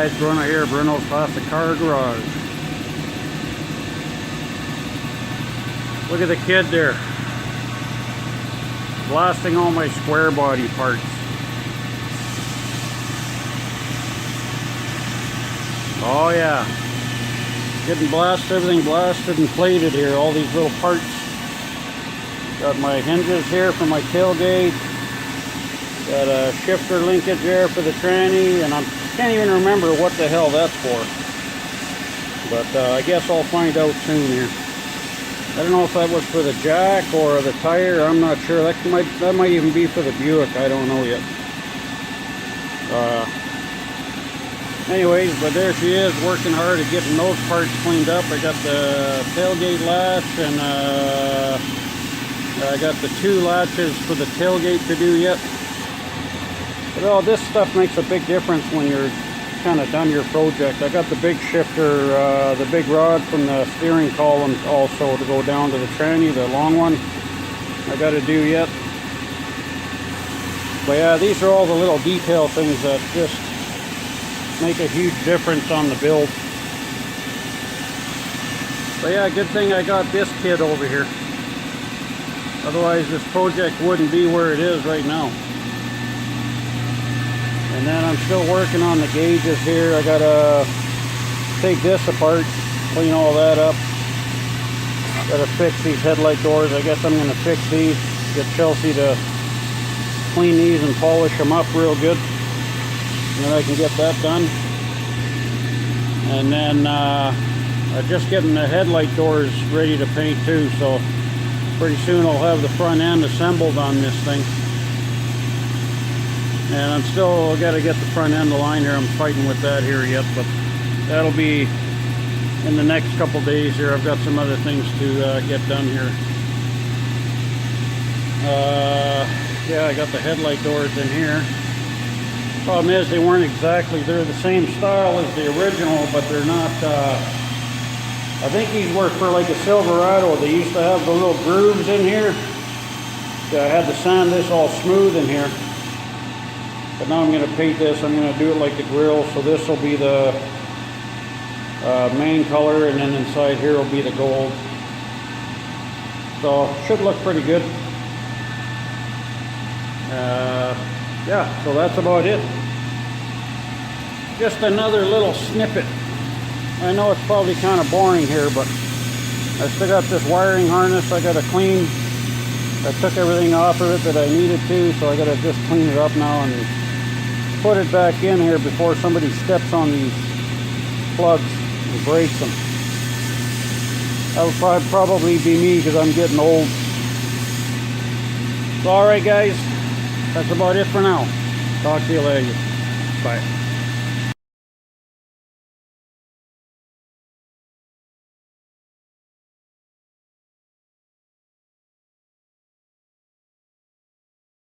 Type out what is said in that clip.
guys, Bruno here, Bruno's Plastic Car Garage. Look at the kid there, blasting all my square body parts. Oh yeah, getting blasted, everything blasted and plated here, all these little parts. Got my hinges here for my tailgate. Got a shifter linkage there for the tranny, and I can't even remember what the hell that's for. But I guess I'll find out soon here. I don't know if that was for the jack or the tire. I'm not sure. That might even be for the Buick. I don't know yet. Anyways, but there she is, working hard at getting those parts cleaned up. I got the tailgate latch, and I got the 2 latches for the tailgate to do yet. But all this stuff makes a big difference when you're kind of done your project. I got the big shifter, the big rod from the steering column also to go down to the tranny, the long one. I got to do yet. But yeah, these are all the little detail things that just make a huge difference on the build. But yeah, good thing I got this kid over here. Otherwise this project wouldn't be where it is right now. And then I'm still working on the gauges here. I gotta take this apart, clean all that up. Gotta fix these headlight doors. I guess I'm gonna fix these, get Chelsea to clean these and polish them up real good. And then I can get that done. And then I'm just getting the headlight doors ready to paint too, so pretty soon I'll have the front end assembled on this thing. And I'm still got to get the front end aligned here. I'm fighting with that here yet, but that'll be in the next couple days here. I've got some other things to get done here. Yeah, I got the headlight doors in here. Problem is, they're the same style as the original, but they're not, I think these were for like a Silverado. They used to have the little grooves in here. So I had to sand this all smooth in here. But now I'm going to paint this. I'm going to do it like the grill. So this will be the main color, and then inside here will be the gold. So should look pretty good. Yeah, so that's about it. Just another little snippet. I know it's probably kind of boring here, but I still got this wiring harness I got to clean. I took everything off of it that I needed to, so I got to just clean it up now and put it back in here before somebody steps on these plugs and breaks them. That would probably be me because I'm getting old. So alright guys, that's about it for now. Talk to you later. Bye.